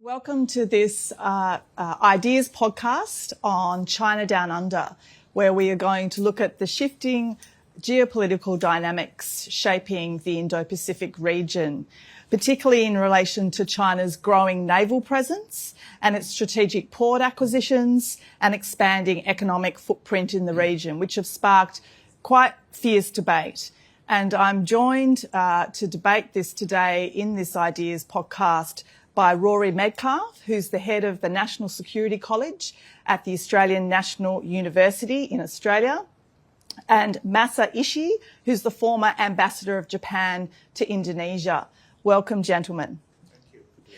Welcome to this Ideas podcast on China Down Under, where we are going to look at the shifting geopolitical dynamics shaping the Indo-Pacific region, particularly in relation to China's growing naval presence and its strategic port acquisitions and expanding economic footprint in the region, which have sparked quite fierce debate. And I'm joined to debate this today in this Ideas podcast by Rory Medcalf, who's the head of the National Security College at the Australian National University in Australia, and Ishii, who's the former ambassador of Japan to Indonesia. Welcome, gentlemen. Thank you.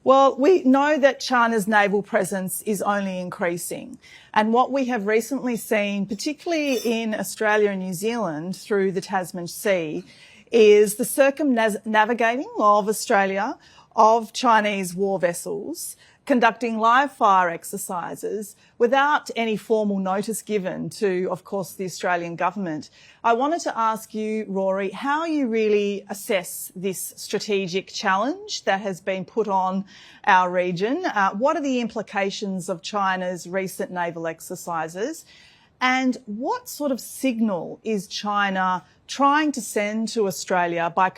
Well, we know that China's naval presence is only increasing. And what we have recently seen, particularly in Australia and New Zealand through the Tasman Sea, is the circumnavigating of Australia of Chinese war vessels conducting live fire exercises without any formal notice given to, of course, the Australian government. I wanted to ask you, Rory, how you really assess this strategic challenge that has been put on our region. What are the implications of China's recent naval exercises? And what sort of signal is China trying to send to Australia by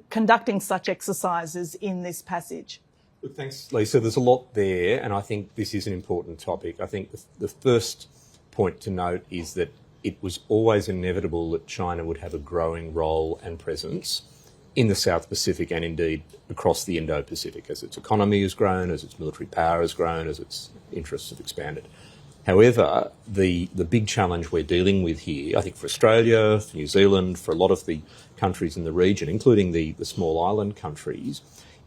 conducting such exercises in this passage? Look, thanks, Lisa. There's a lot there, and I think this is an important topic. I think the first point to note is that it was always inevitable that China would have a growing role and presence in the South Pacific and indeed across the Indo-Pacific as its economy has grown, as its military power has grown, as its interests have expanded. However, the big challenge we're dealing with here, I think for Australia, for New Zealand, for a lot of the countries in the region, including the small island countries,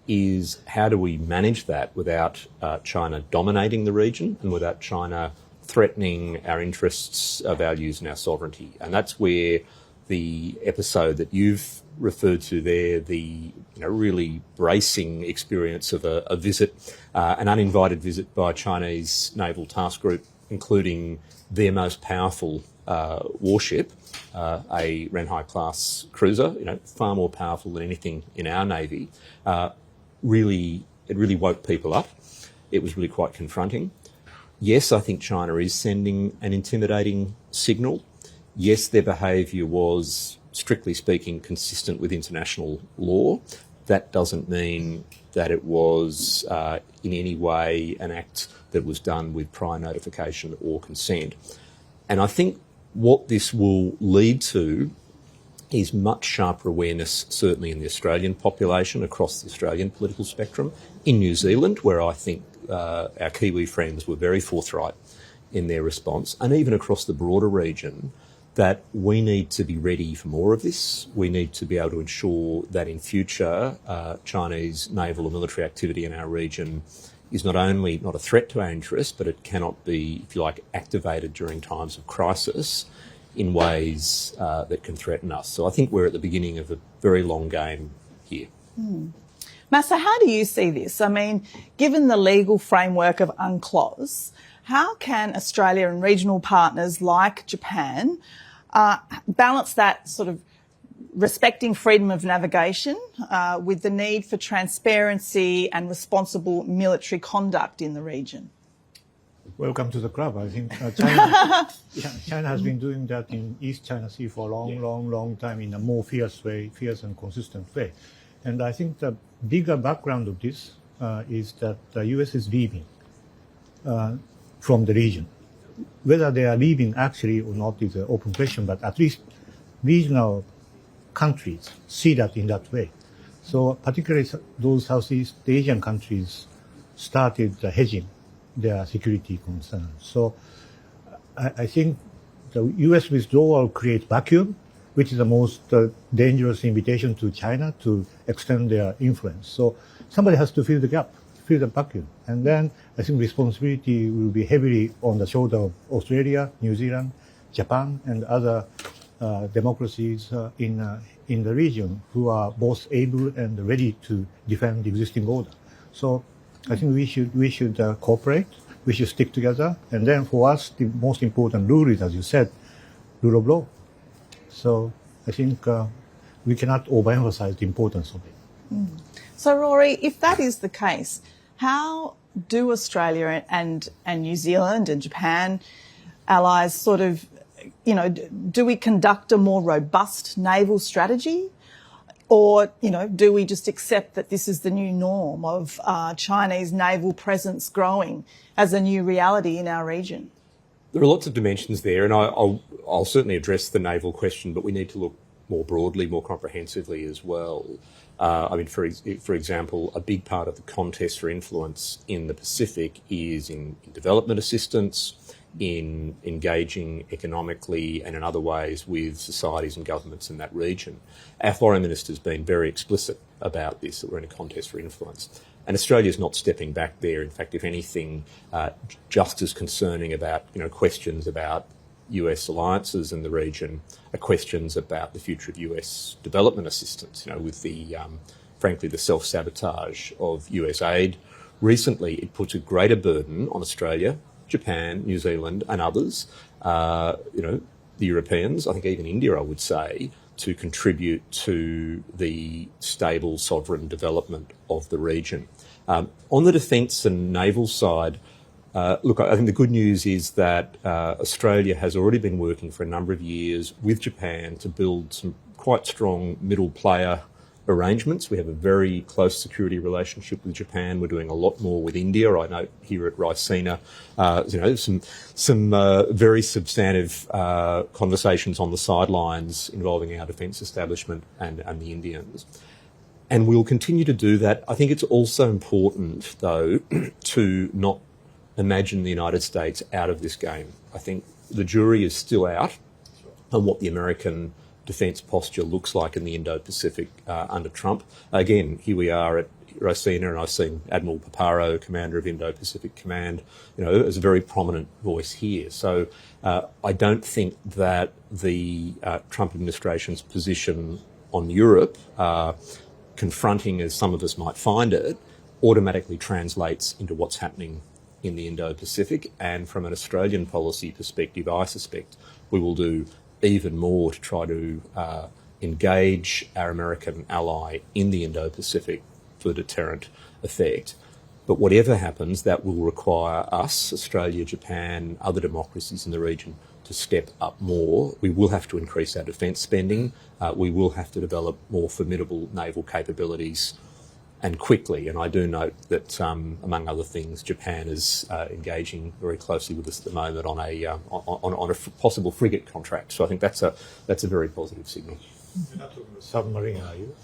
is how do we manage that without China dominating the region and without China threatening our interests, our values and our sovereignty. And that's where the episode that you've referred to there, the really bracing experience of a visit, an uninvited visit by a Chinese naval task group, including their most powerful warship, a Renhai-class cruiser, far more powerful than anything in our Navy, it really woke people up. It was really quite confronting. Yes, I think China is sending an intimidating signal. Yes, their behaviour was, strictly speaking, consistent with international law. That doesn't mean that it was in any way an act that was done with prior notification or consent. And I think what this will lead to is much sharper awareness, certainly in the Australian population, across the Australian political spectrum. In New Zealand, where I think our Kiwi friends were very forthright in their response, and even across the broader region, that we need to be ready for more of this. We need to be able to ensure that in future Chinese naval or military activity in our region is not only not a threat to our interests, but it cannot be, if you like, activated during times of crisis in ways that can threaten us. So I think we're at the beginning of a very long game here. Masa, how do you see this? I mean, given the legal framework of UNCLOS, how can Australia and regional partners like Japan balance that sort of respecting freedom of navigation with the need for transparency and responsible military conduct in the region? Welcome to the club. I think China has been doing that in East China Sea for a long time in a more fierce and consistent way. And I think the bigger background of this is that the US is leaving from the region. Whether they are leaving actually or not is an open question, but at least regional countries see that in that way. So particularly those Southeast Asian countries started hedging their security concerns. So I think the US withdrawal creates vacuum, which is the most dangerous invitation to China to extend their influence. So somebody has to fill the gap, fill the vacuum. And then I think responsibility will be heavily on the shoulder of Australia, New Zealand, Japan, and other democracies in the region who are both able and ready to defend the existing order. So I think we should cooperate. We should stick together. And then for us, the most important rule is, as you said, rule of law. So I think we cannot overemphasize the importance of it. So, Rory, if that is the case, How do Australia and New Zealand and Japan allies sort of, do we conduct a more robust naval strategy? Or, do we just accept that this is the new norm of Chinese naval presence growing as a new reality in our region? There are lots of dimensions there, and I'll certainly address the naval question, but we need to look more broadly, more comprehensively as well. For example, a big part of the contest for influence in the Pacific is in development assistance, in engaging economically and in other ways with societies and governments in that region. Our foreign minister's been very explicit about this, that we're in a contest for influence. And Australia's not stepping back there. In fact, if anything, just as concerning about, questions about US alliances in the region are questions about the future of US development assistance, with frankly, the self-sabotage of US aid. Recently, it puts a greater burden on Australia, Japan, New Zealand and others, the Europeans, I think even India, I would say, to contribute to the stable sovereign development of the region. On the defence and naval side, I think the good news is that Australia has already been working for a number of years with Japan to build some quite strong middle player arrangements. We have a very close security relationship with Japan. We're doing a lot more with India. I know here at Raisina, some very substantive conversations on the sidelines involving our defence establishment and the Indians. And we'll continue to do that. I think it's also important, though, to not imagine the United States out of this game. I think the jury is still out on what the American defence posture looks like in the Indo-Pacific under Trump. Again, here we are at Raisina, and I've seen Admiral Paparo, commander of Indo-Pacific Command, as a very prominent voice here. So I don't think that the Trump administration's position on Europe, confronting as some of us might find it, automatically translates into what's happening in the Indo-Pacific. And from an Australian policy perspective, I suspect we will do even more to try to engage our American ally in the Indo-Pacific for deterrent effect. But whatever happens, that will require us, Australia, Japan, other democracies in the region, to step up more. We will have to increase our defence spending. We will have to develop more formidable naval capabilities, and quickly. And I do note that, among other things, Japan is engaging very closely with us at the moment on a possible frigate contract. So I think that's a very positive signal. You're not talking about submarine, are you?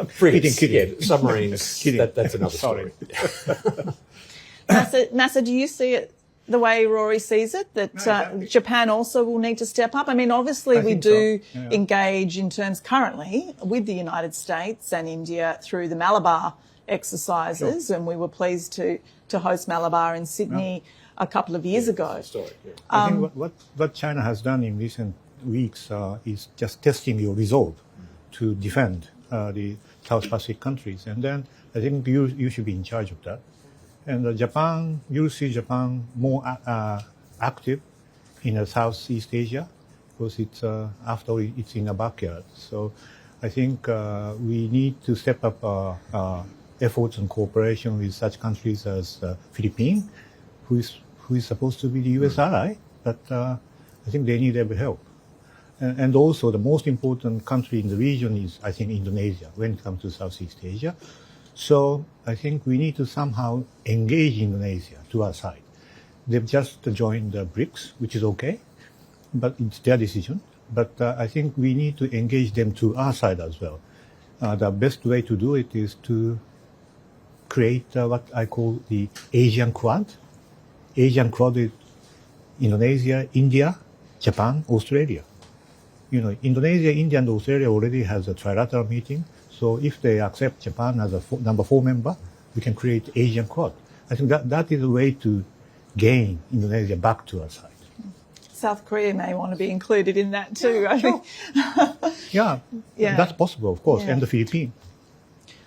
Frigates, kidding. Yeah, submarines. That's another story. Massa, do you see it the way Rory sees it, that Japan also will need to step up? I mean, obviously we do engage in terms currently with the United States and India through the Malabar exercises, and we were pleased to host Malabar in Sydney a couple of years ago. I think what China has done in recent weeks is just testing your resolve to defend the South Pacific countries, and then I think you should be in charge of that. And Japan, you'll see Japan more active in Southeast Asia because it's after it's in the backyard. So I think we need to step up our efforts and cooperation with such countries as Philippines, who is supposed to be the U.S. ally, but I think they need every help. And also the most important country in the region is, I think, Indonesia when it comes to Southeast Asia. So I think we need to somehow engage Indonesia to our side. They've just joined the BRICS, which is okay, but it's their decision. But I think we need to engage them to our side as well. The best way to do it is to create what I call the Asian Quad. Asian Quad is Indonesia, India, Japan, Australia. Indonesia, India, and Australia already has a trilateral meeting. So if they accept Japan as a number 4 member, we can create Asian Quad. I think that is a way to gain Indonesia back to our side. South Korea may want to be included in that too, I think. Yeah, that's possible, of course, and the Philippines.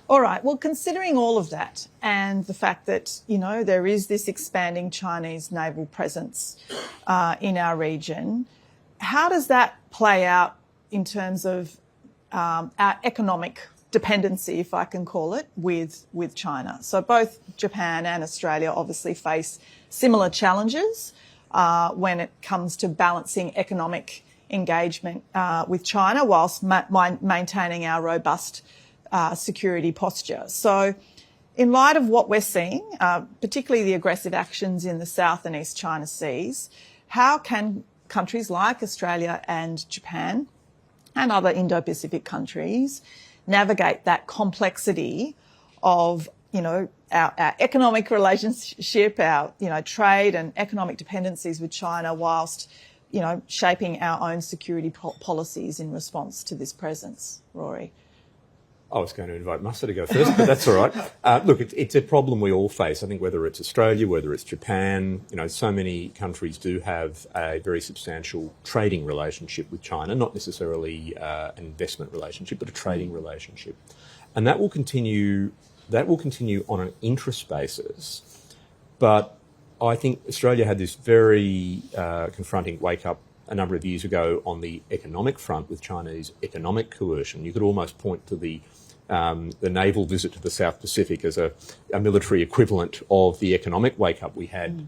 All right. Well, considering all of that and the fact that, there is this expanding Chinese naval presence in our region, how does that play out in terms of our economic dependency, if I can call it, with China. So both Japan and Australia obviously face similar challenges when it comes to balancing economic engagement with China whilst maintaining our robust security posture. So in light of what we're seeing, particularly the aggressive actions in the South and East China Seas, how can countries like Australia and Japan and other Indo-Pacific countries navigate that complexity of, our economic relationship, our, trade and economic dependencies with China whilst, shaping our own security policies in response to this presence? Rory. I was going to invite Masa to go first, but that's all right. Look, it's a problem we all face. I think whether it's Australia, whether it's Japan, so many countries do have a very substantial trading relationship with China, not necessarily an investment relationship, but a trading relationship. And that will continue on an interest basis. But I think Australia had this very confronting wake-up a number of years ago on the economic front with Chinese economic coercion. You could almost point to the naval visit to the South Pacific as a military equivalent of the economic wake-up we had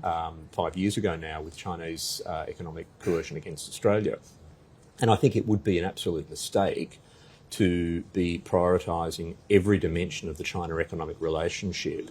5 years ago now with Chinese economic coercion against Australia. And I think it would be an absolute mistake to be prioritising every dimension of the China economic relationship,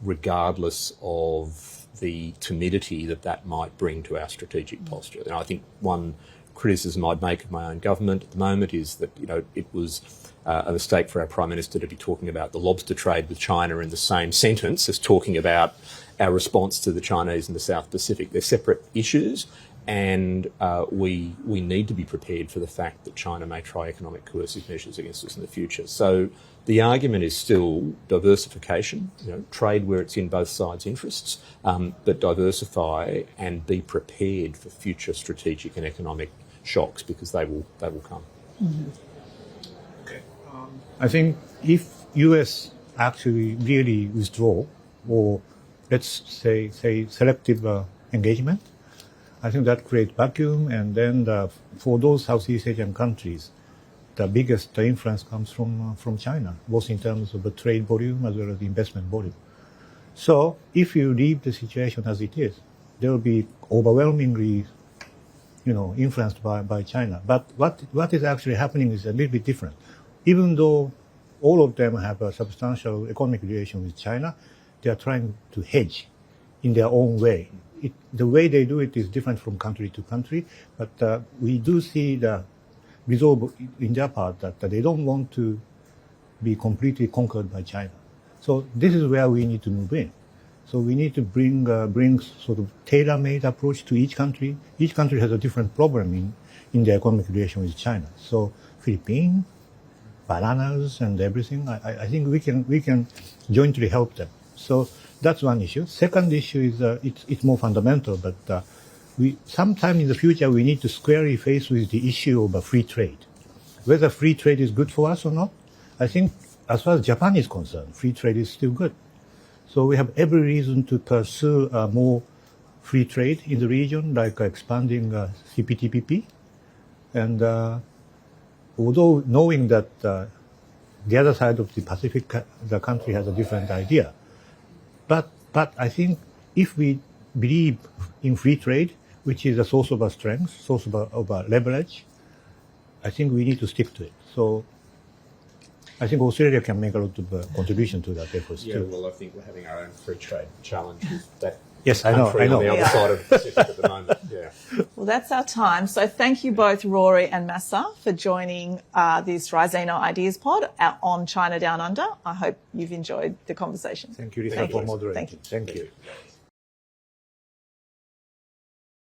regardless of the timidity that might bring to our strategic posture. And I think one criticism I'd make of my own government at the moment is that, it was a mistake for our Prime Minister to be talking about the lobster trade with China in the same sentence as talking about our response to the Chinese in the South Pacific. They're separate issues, and we need to be prepared for the fact that China may try economic coercive measures against us in the future. So the argument is still diversification, trade where it's in both sides' interests, but diversify and be prepared for future strategic and economic shocks, because they will come. Mm-hmm. Okay. I think if US actually really withdraw, or let's say selective engagement, I think that creates vacuum, and then for those Southeast Asian countries, the biggest influence comes from China, both in terms of the trade volume as well as the investment volume. So if you leave the situation as it is, they will be overwhelmingly, influenced by China. But what is actually happening is a little bit different. Even though all of them have a substantial economic relation with China, they are trying to hedge in their own way. The way they do it is different from country to country, but we do see the resolve in their part that they don't want to be completely conquered by China. So this is where we need to move in. So we need to bring sort of tailor-made approach to each country. Each country has a different problem in their economic relation with China. So Philippines, bananas, and everything. I think we can jointly help them. So that's one issue. Second issue is it's more fundamental, but sometime in the future we need to squarely face with the issue of free trade. Whether free trade is good for us or not, I think as far as Japan is concerned, free trade is still good. So we have every reason to pursue more free trade in the region, like expanding CPTPP. And although knowing that the other side of the Pacific, the country has a different idea. But I think if we believe in free trade, which is a source of our strength, source of our leverage, I think we need to stick to it. So I think Australia can make a lot of contribution to that effort too. Yeah, well, I think we're having our own free trade challenge with that. Yes, I know. On the other side of the Pacific at the moment. Yeah. Well, that's our time. So thank you both, Rory and Masa, for joining this Raisina Ideas Pod on China Down Under. I hope you've enjoyed the conversation. Thank you, Lisa, for moderating. Thank you. Thank you.